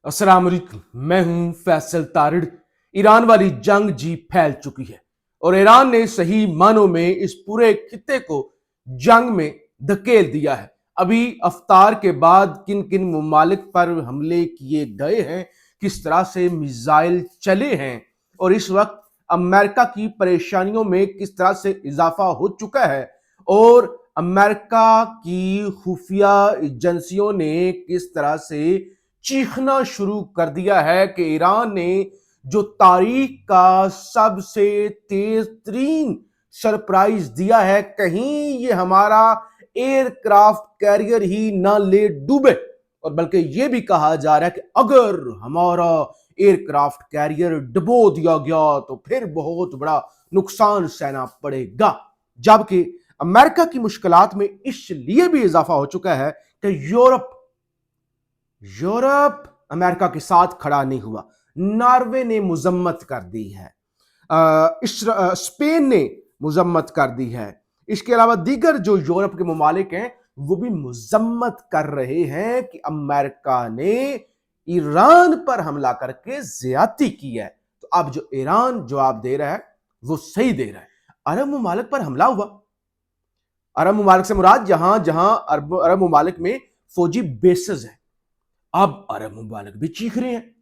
अस्सलाम वालेकुम। मैं हूं फैसल तारिड़। ईरान वाली जंग जी फैल चुकी है और ईरान ने सही मानों में इस पूरे खित्ते को जंग में धकेल दिया है। अभी अफ्तार के बाद किन किन ममालिक पर हमले किए गए हैं, किस तरह से मिसाइल चले हैं और इस वक्त अमेरिका की परेशानियों में किस तरह से इजाफा हो चुका है और अमेरिका की खुफिया एजेंसियों ने किस तरह से चीखना शुरू कर दिया है कि ईरान ने जो तारीख का सबसे तेज तरीन सरप्राइज दिया है, कहीं ये हमारा एयरक्राफ्ट कैरियर ही ना ले डूबे। और बल्कि ये भी कहा जा रहा है कि अगर हमारा एयरक्राफ्ट कैरियर डुबो दिया गया तो फिर बहुत बड़ा नुकसान सहना पड़ेगा। जबकि अमेरिका की मुश्किलात में इसलिए भी इजाफा हो चुका है कि यूरोप अमेरिका के साथ खड़ा नहीं हुआ। नॉर्वे ने मुजम्मत कर दी है, स्पेन ने मुजम्मत कर दी है। इसके अलावा दीगर जो यूरोप के ममालिक हैं वो भी मुजम्मत कर रहे हैं कि अमेरिका ने ईरान पर हमला करके ज्यादती की है। तो अब जो ईरान जवाब दे रहा है वो सही दे रहा है। अरब ममालिक पर हमला हुआ। अरब ममालिक से मुराद जहां जहां अरब ममालिक में फौजी बेसेस है। अब अरब ममालिक भी चीख रहे हैं।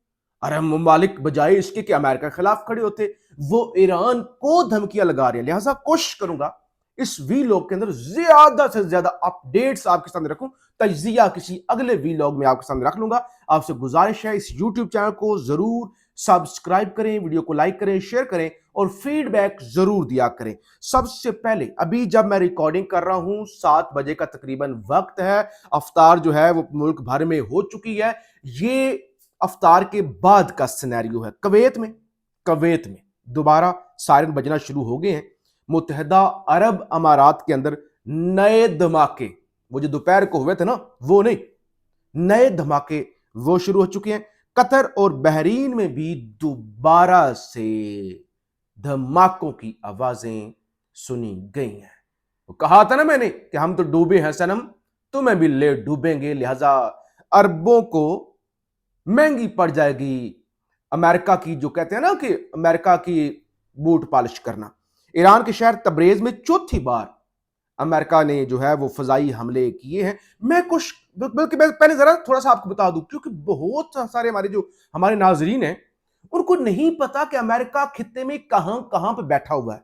अरब ममालिक बजाय इसके कि अमेरिका के खिलाफ खड़े होते, वो ईरान को धमकियां लगा रहे हैं। लिहाजा कोशिश करूंगा इस वीलॉग के अंदर ज्यादा से ज्यादा अपडेट्स आपके सामने रखूं। तजिया किसी अगले वीलॉग में आपके सामने रख लूंगा। आपसे गुजारिश है इस यूट्यूब चैनल को जरूर सब्सक्राइब करें, वीडियो को लाइक करें, शेयर करें और फीडबैक जरूर दिया करें। सबसे पहले अभी जब मैं रिकॉर्डिंग कर रहा हूं 7 बजे का तकरीबन वक्त है। अफ्तार जो है वो मुल्क भर में हो चुकी है। ये अफ्तार के बाद का सिनेरियो है। कवैत में दोबारा सायरन बजना शुरू हो गए हैं। मुत्तहिदा अरब अमारात के अंदर नए धमाके, वो जो दोपहर को हुए थे ना, वो नहीं, नए धमाके वो शुरू हो चुके हैं। कतर और बहरीन में भी दोबारा से धमाकों की आवाजें सुनी गई हैं। तो कहा था ना मैंने कि हम तो डूबे हैं सनम, तुम्हें भी ले डूबेंगे। लिहाजा अरबों को महंगी पड़ जाएगी अमेरिका की, जो कहते हैं ना कि अमेरिका की बूट पॉलिश करना। ईरान के शहर तबरेज में चौथी बार अमेरिका ने जो है वो फजाई हमले किए हैं। मैं कुछ बल्कि मैं पहले जरा थोड़ा सा आपको बता दूं, क्योंकि बहुत सारे हमारे नाजरीन हैं उनको नहीं पता कि अमेरिका खित्ते में कहां कहां पे बैठा हुआ है।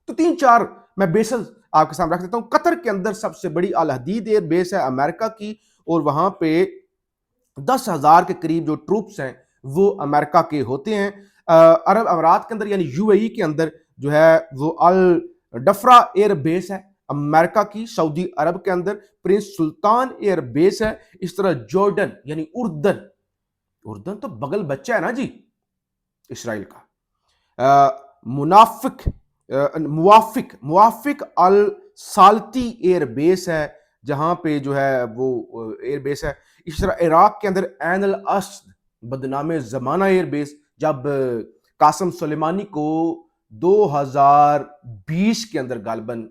तो 3-4 मैं बेसेस आपके सामने रख देता हूं। कतर के अंदर सबसे बड़ी अल हदीद एयर बेस है अमेरिका की, और वहां पे 10,000 के करीब जो ट्रूप्स हैं वो अमेरिका के होते हैं। अरब अमारात के अंदर यानी यूएई के अंदर जो है वो अल डफरा एयर बेस है अमेरिका की। सऊदी अरब के अंदर प्रिंस सुल्तान एयर बेस है। इस तरह जॉर्डन यानी उर्दन तो बगल बच्चा है ना जी इसराइल का। मुवाफिक अल साल्ती एयर बेस है जहां पे जो है वो एयर बेस है। इस तरह इराक के अंदर ऐन अल अस्द बदनामे जमाना एयर बेस, जब कासम सुलेमानी को 2020 के अंदर गालबन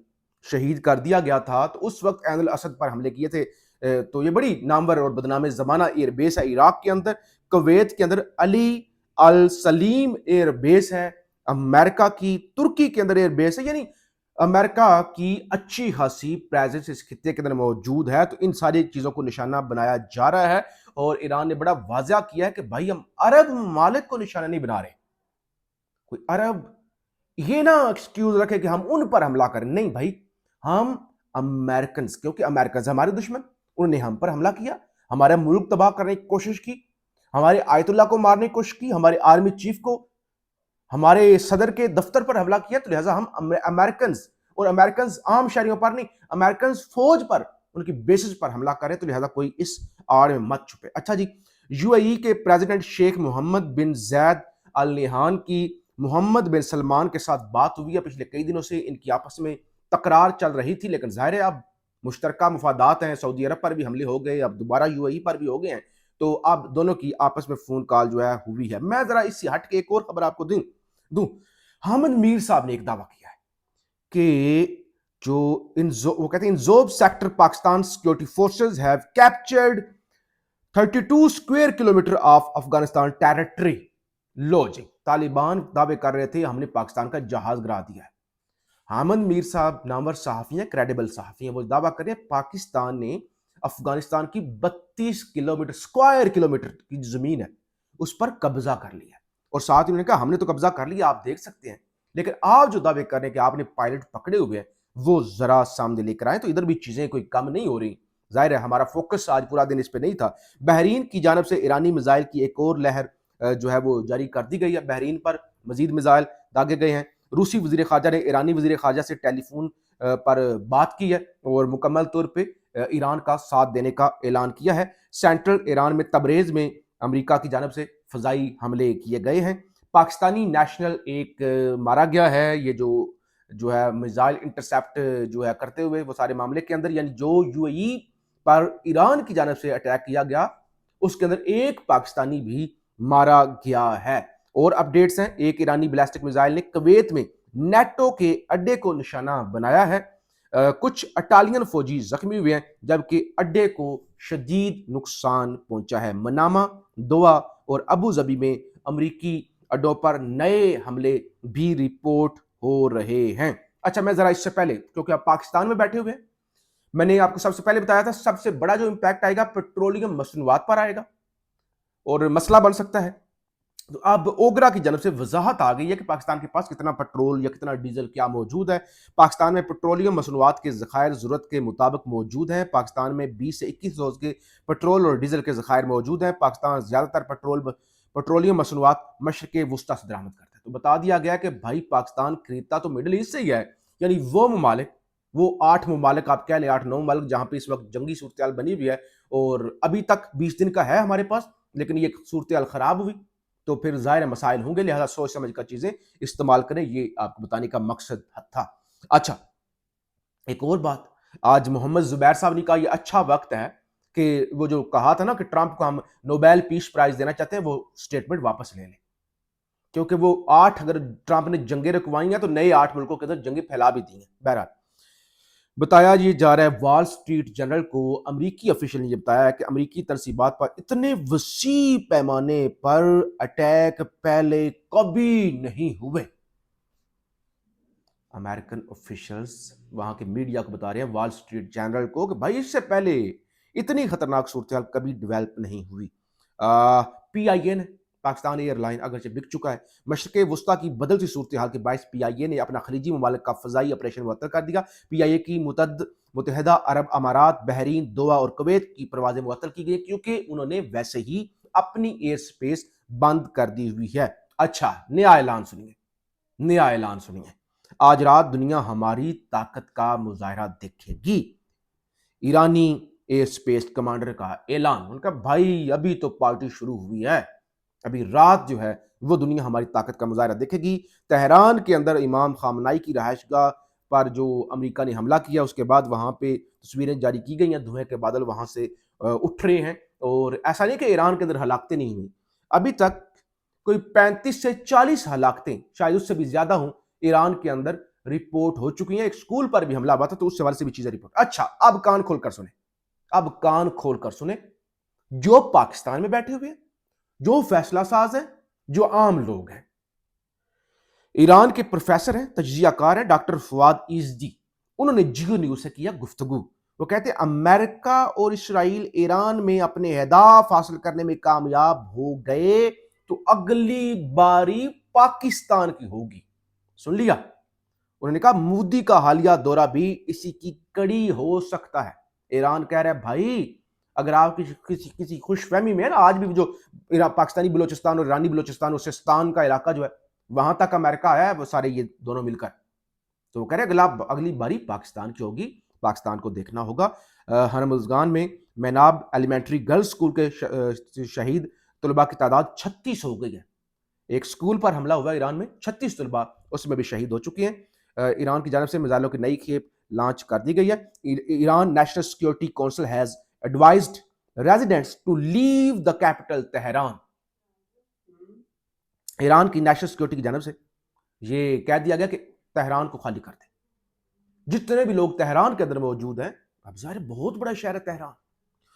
शहीद कर दिया गया था, तो उस वक्त ऐन अल असद पर हमले किए थे। तो ये बड़ी नामवर और बदनामे जमाना एयर बेस है इराक के अंदर। कुवैत के अंदर अली अल सलीम एयर बेस है अमेरिका की। तुर्की के अंदर एयर बेस है, यानी अमेरिका की अच्छी खासी प्रेजेंस इस खित्ते के अंदर मौजूद है। तो इन सारी चीजों को निशाना बनाया जा रहा है और ईरान ने बड़ा वाज़ा किया है कि भाई हम अरब ममालिक को निशाना नहीं बना रहे। कोई अरब ये ना एक्सक्यूज रखे कि हम उन पर हमला करें, नहीं भाई, हम अमेरिकन, क्योंकि अमेरिकन हमारे दुश्मन, उन्होंने हम पर हमला किया, हमारा मुल्क तबाह करने की कोशिश की, हमारे आयतुल्लाह को मारने की कोशिश की, हमारे आर्मी चीफ को, हमारे सदर के दफ्तर पर हमला किया। तो लिहाजा हम अमेरिकन, और अमेरिकन आम शहरियों पर नहीं, अमेरिकन फौज पर, उनकी बेसिस पर हमला करें। तो लिहाजा कोई इस आड़ में मत छुपे। अच्छा जी, यूएई के प्रेसिडेंट शेख मोहम्मद बिन जैद अल नहान की मोहम्मद बिन सलमान के साथ बात हुई है। पिछले कई दिनों से इनकी आपस में तकरार चल रही थी, लेकिन जाहिर है अब मुश्तरका मुफादात हैं। सऊदी अरब पर भी हमले हो गए, अब दोबारा यूएई पर भी हो गए हैं, तो अब दोनों की आपस में फोन कॉल जो है हुई है। मैं जरा इससे हट के एक और खबर आपको दूं। हामिद मीर साहब ने एक दावा किया है कि वो कहते हैं in Zhob sector Pakistan security forces have captured 32 square kilometre of Afghanistan territory. लो जी, तालिबान दावे कर रहे थे हमने पाकिस्तान का जहाज गिरा दिया है। हामद मीर साहब नामवर सहाफी हैं, क्रेडिबल सहाफी हैं, वो दावा कर रहे हैं पाकिस्तान ने अफगानिस्तान की 32 किलोमीटर स्क्वायर किलोमीटर की जमीन है उस पर कब्जा कर लिया। और साथ ही उन्होंने कहा हमने तो कब्जा कर लिया, आप देख सकते हैं, लेकिन आप जो दावे कर रहे हैं कि आपने पायलट पकड़े हुए हैं वो जरा सामने लेकर आए तो इधर भी चीजें कोई कम नहीं हो रही। जाहिर है हमारा फोकस आज पूरा दिन इस पे नहीं था। बहरीन की जानब से ईरानी मिसाइल की एक और लहर जो है वो जारी कर दी गई है। बहरीन पर मजीद मिसाइल दागे गए हैं। रूसी वजीर खारजा ने ईरानी वजीर खारजा से टेलीफोन पर बात की है और मुकम्मल तौर पर ईरान का साथ देने का ऐलान किया है। सेंट्रल ईरान में तबरेज में अमेरिका की जानब से फजाई हमले किए गए हैं। पाकिस्तानी नेशनल एक मारा गया है, ये जो है मिसाइल इंटरसेप्ट जो है करते हुए वो सारे मामले के अंदर, यानी जो यूएई पर ईरान की जानब से अटैक किया गया उसके अंदर एक पाकिस्तानी भी मारा गया है। और अपडेट्स हैं, एक ईरानी बैलिस्टिक मिसाइल ने कुवैत में नेटो के अड्डे को निशाना बनाया है। कुछ इटालियन फौजी जख्मी हुए हैं जबकि अड्डे को शदीद नुकसान पहुंचा है। मनामा, दोहा और अबू जबी में अमरीकी अड्डों पर नए हमले भी रिपोर्ट हो रहे हैं। अच्छा, मैं जरा इससे पहले, क्योंकि आप पाकिस्तान में बैठे हुए हैं, मैंने आपको सबसे पहले बताया था सबसे बड़ा जो इंपैक्ट आएगा पेट्रोलियम मसनूआत पर आएगा और मसला बन सकता है। तो अब ओगरा की जानब से वजाहत आ गई है कि पाकिस्तान के पास कितना पेट्रोल या कितना डीजल क्या मौजूद है। पाकिस्तान में पेट्रोलियम मसनूआत के ज़खायर ज़रूरत के मुताबिक मौजूद हैं। पाकिस्तान में 20 से 21 रोज़ के पेट्रोल और डीजल के ज़खायर मौजूद हैं। पाकिस्तान ज़्यादातर पेट्रोलियम मसनूआत मशरक़ वुस्ता से दरामद करता है। तो बता दिया गया कि भाई पाकिस्तान खरीदता तो मिडल ईस्ट से ही है, यानी वो ममालिक, वो 8 ममालिक आप कह लें, 8-9 ममालिक जहाँ पे इस वक्त जंगी सूरत बनी हुई है और अभी तक 20 दिन का है हमारे पास, लेकिन ये सूरत खराब हुई तो फिर ज़ाहिर मसाइल होंगे, लिहाजा सोच समझ कर चीजें इस्तेमाल करें, ये आपको बताने का मकसद था। अच्छा, एक और बात, आज मोहम्मद जुबैर साहब ने कहा यह अच्छा वक्त है कि वो जो कहा था ना कि ट्रंप को हम नोबेल पीस प्राइज देना चाहते हैं, वो स्टेटमेंट वापस ले लें, क्योंकि वो 8 अगर ट्रंप ने जंगें रुकवाई हैं तो नए 8 मुल्कों के अंदर जंगें फैला भी दी हैं। बहरहाल बताया ये जा रहा है, वॉल स्ट्रीट जर्नल को अमेरिकी ऑफिशियल ने बताया है कि अमेरिकी तनसीबात पर इतने वसी पैमाने पर अटैक पहले कभी नहीं हुए। अमेरिकन ऑफिशियल्स वहां के मीडिया को बता रहे हैं, वॉल स्ट्रीट जर्नल को, कि भाई इससे पहले इतनी खतरनाक सूरत कभी डेवलप नहीं हुई। PIA ने, पाकिस्तान एयरलाइन अगरचे बिक चुका है, मशरक़ वुस्ता की बदलती सूरत हाल के बायस PIA ने अपना खलीजी ममालिक का फजाई ऑपरेशन मुअत्तल कर दिया। PIA की मुतहदा अरब अमारात, बहरीन, दोहा और कुवैत की परवाजें मुअत्तल की गई क्योंकि उन्होंने वैसे ही अपनी एयर स्पेस बंद कर दी हुई है। अच्छा, नया ऐलान सुनिए, नया ऐलान सुनिए, आज रात दुनिया हमारी ताकत का मुजाहरा देखेगी। ईरानी एयर स्पेस कमांडर का ऐलान, उनका भाई अभी तो पार्टी शुरू हुई है, अभी रात जो है वो दुनिया हमारी ताकत का मुजाहरा देखेगी। तेहरान के अंदर इमाम खामनाई की रहायशगाह पर जो अमेरिका ने हमला किया उसके बाद वहां पे तस्वीरें जारी की गई हैं, धुएं के बादल वहां से उठ रहे हैं। और ऐसा नहीं कि ईरान के अंदर हलाकतें नहीं हुई, अभी तक कोई 35 से 40 हलाकतें, शायद उससे भी ज्यादा हों, ईरान के अंदर रिपोर्ट हो चुकी हैं। एक स्कूल पर भी हमला हुआ था तो उस हवाले से भी चीजें रिपोर्ट। अच्छा, अब कान खोलकर सुने, अब कान खोलकर सुने, जो पाकिस्तान में बैठे हुए हैं, जो फैसला साज है, जो आम लोग हैं, ईरान के प्रोफेसर हैं, तज्जियाकार हैं, डॉक्टर फवाद इज़दी, उन्होंने जियो न्यूज से किया गुफ्तगू। वो कहते हैं अमेरिका और इसराइल ईरान में अपने अहदाफ हासिल करने में कामयाब हो गए तो अगली बारी पाकिस्तान की होगी। सुन लिया, उन्होंने कहा मोदी का हालिया दौरा भी इसी की कड़ी हो सकता है। ईरान कह रहा है भाई अगर आप किसी खुशफहमी में है ना, आज भी जो पाकिस्तानी बलोचिस्तान और ईरानी बलोचिस्तान और सिस्तान का इलाका जो है वहां तक अमेरिका आया है, वो सारे ये दोनों मिलकर, तो वो कह रहे अगली बारी पाकिस्तान की होगी, पाकिस्तान को देखना होगा। हरमुज़गान में मैनाब एलिमेंट्री गर्ल्स स्कूल के शहीद तलबा की तादाद 36 हो गई है। एक स्कूल पर हमला हुआ ईरान में, 36 तलबा उसमें भी शहीद हो चुके हैं। ईरान की जानब से मिसाइलों की नई खेप लॉन्च कर दी गई है। Iran National Security Council has advised residents to leave the capital Tehran. Iran की नेशनल सिक्योरिटी की जानब से ये कह दिया गया कि तेहरान को खाली कर दें। जितने भी लोग तेहरान के अंदर मौजूद हैं, अब ज़ाहिर बहुत बड़ा शहर है तेहरान,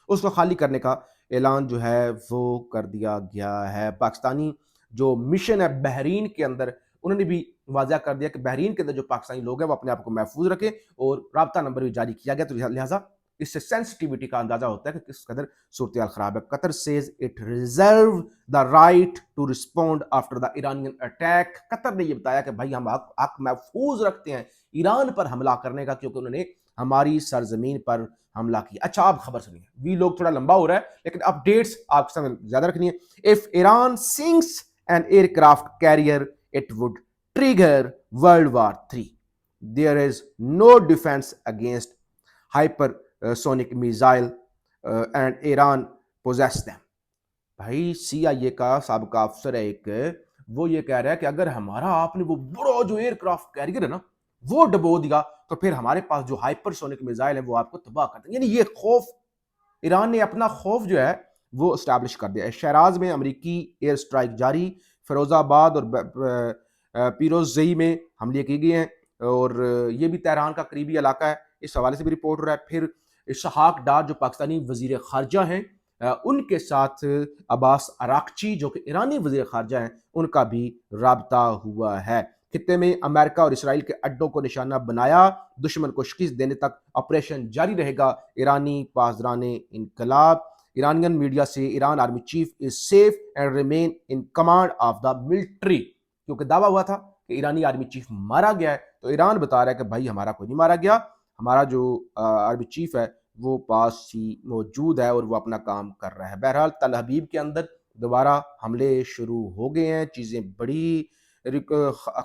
उसको खाली करने का اعلان جو ہے وہ کر دیا گیا ہے۔ پاکستانی جو مشن ہے بحرین کے اندر، انہوں نے بھی واضح کر دیا کہ بحرین کے اندر جو پاکستانی لوگ ہیں وہ اپنے آپ کو محفوظ رکھیں، اور رابطہ نمبر بھی جاری کیا گیا، تو لہٰذا اس سے سینسٹیوٹی کا اندازہ ہوتا ہے کہ کس قدر صورتحال خراب ہے۔ Qatar says it reserve the right to respond after the Iranian attack. Qatar نے یہ بتایا کہ بھائی ہم حق محفوظ رکھتے ہیں ایران پر حملہ کرنے کا، کیونکہ انہوں نے ہماری سرزمین پر حملہ کیا۔ اچھا آپ خبر سنیے، وی لوگ تھوڑا لمبا ہو رہا ہے لیکن اپڈیٹس آپ کے سامنے زیادہ رکھنی ہے۔ If Iran sinks an aircraft carrier, it would trigger World War III. There is no defense against hypersonic missile and Iran possess them. بھائی سی آئی اے کا سابقہ افسر ہے ایک، وہ یہ کہہ رہا ہے کہ اگر ہمارا آپ نے وہ بڑا جو ایئر کرافٹ کیریئر ہے نا وہ ڈبو دیا تو پھر ہمارے پاس جو ہائپر سونک میزائل ہے وہ آپ کو تباہ کر دیں گے۔ یعنی یہ خوف، ایران نے اپنا خوف جو ہے وہ اسٹیبلش کر دیا ہے۔ شہراز میں امریکی ایئر سٹرائک جاری، فیروز آباد اور پیروزئی میں حملے کیے گئے ہیں، اور یہ بھی تہران کا قریبی علاقہ ہے، اس حوالے سے بھی رپورٹ ہو رہا ہے۔ پھر اسحاق ڈار جو پاکستانی وزیر خارجہ ہیں، ان کے ساتھ عباس عراقچی جو کہ ایرانی وزیر خارجہ ہیں، ان کا بھی رابطہ ہوا ہے۔ خطے میں امریکہ اور اسرائیل کے اڈوں کو نشانہ بنایا، دشمن کو شکست دینے تک آپریشن جاری رہے گا، ایرانی پاسداران انقلاب۔ ایرانین میڈیا سے Iran army chief is safe and remain in command of the military, کیونکہ دعویٰ ہوا تھا کہ ایرانی آرمی چیف مارا گیا ہے، تو ایران بتا رہا ہے کہ بھائی ہمارا کوئی نہیں مارا گیا، ہمارا جو آرمی چیف ہے وہ پاس ہی موجود ہے اور وہ اپنا کام کر رہا ہے۔ بہرحال تل ابیب کے اندر دوبارہ حملے شروع ہو گئے ہیں، چیزیں بڑی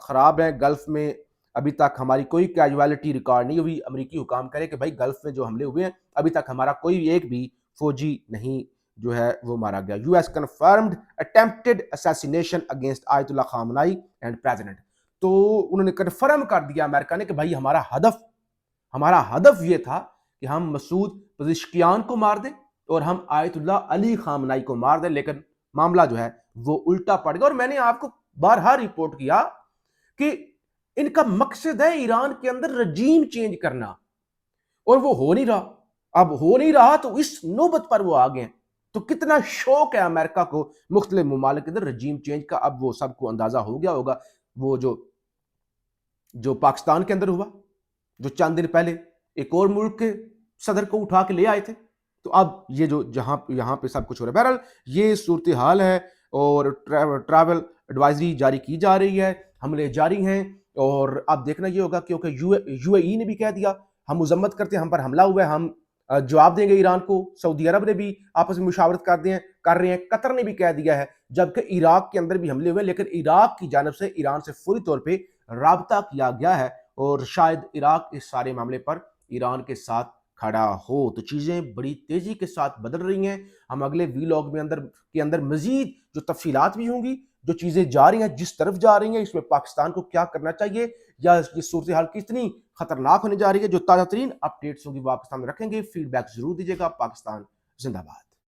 خراب ہیں۔ گلف میں ابھی تک ہماری کوئی کیجویلٹی ریکارڈ نہیں ہوئی۔ امریکی حکام کرے کہ بھائی گلف میں جو حملے ہوئے ہیں ابھی تک ہمارا کوئی ایک بھی فوجی نہیں جو ہے وہ مارا گیا۔ U S confirmed attempted assassination against Ayatollah خامنائی and president. تو انہوں نے کنفرم کر دیا امریکہ نے کہ بھائی ہمارا ہدف یہ تھا کہ ہم مسعود پزشکیان کو مار دیں اور ہم آیت اللہ علی خامنائی کو مار دیں، لیکن معاملہ جو ہے وہ الٹا پڑ گیا۔ اور میں نے آپ کو بارہا رپورٹ کیا کہ ان کا مقصد ہے ایران کے اندر رجیم چینج کرنا، اور وہ ہو نہیں رہا۔ اب ہو نہیں رہا تو اس نوبت پر وہ آ گئے ہیں۔ تو کتنا شوق ہے امریکہ کو مختلف ممالک کے اندر رجیم چینج کا، اب وہ سب کو اندازہ ہو گیا ہوگا۔ وہ جو پاکستان کے اندر ہوا، جو چند دن پہلے ایک اور ملک کے صدر کو اٹھا کے لے آئے تھے، تو اب یہ جو یہاں پہ سب کچھ ہو رہا ہے۔ بہرحال یہ صورتحال ہے، اور ٹریول ایڈوائزری جاری کی جا رہی ہے، حملے جاری ہیں، اور اب دیکھنا یہ ہوگا کیونکہ یو اے ای نے بھی کہہ دیا ہم مذمت کرتے ہیں، ہم پر حملہ ہوا ہے، ہم جواب دیں گے ایران کو۔ سعودی عرب نے بھی آپس میں مشاورت کر رہے ہیں، قطر نے بھی کہہ دیا ہے، جبکہ عراق کے اندر بھی حملے ہوئے، لیکن عراق کی جانب سے ایران سے فوری طور پہ رابطہ کیا گیا ہے، اور شاید عراق اس سارے معاملے پر ایران کے ساتھ کھڑا ہو۔ تو چیزیں بڑی تیزی کے ساتھ بدل رہی ہیں۔ ہم اگلے وی لاگ میں اندر مزید جو تفصیلات بھی ہوں گی، جو چیزیں جا رہی ہیں، جس طرف جا رہی ہیں، اس میں پاکستان کو کیا کرنا چاہیے، یا یہ صورتحال کتنی خطرناک ہونے جا رہی ہے، جو تازہ ترین اپڈیٹس ہوں گی وہ آپ کے سامنے رکھیں گے۔ فیڈ بیک ضرور دیجیے گا۔ پاکستان زندہ باد۔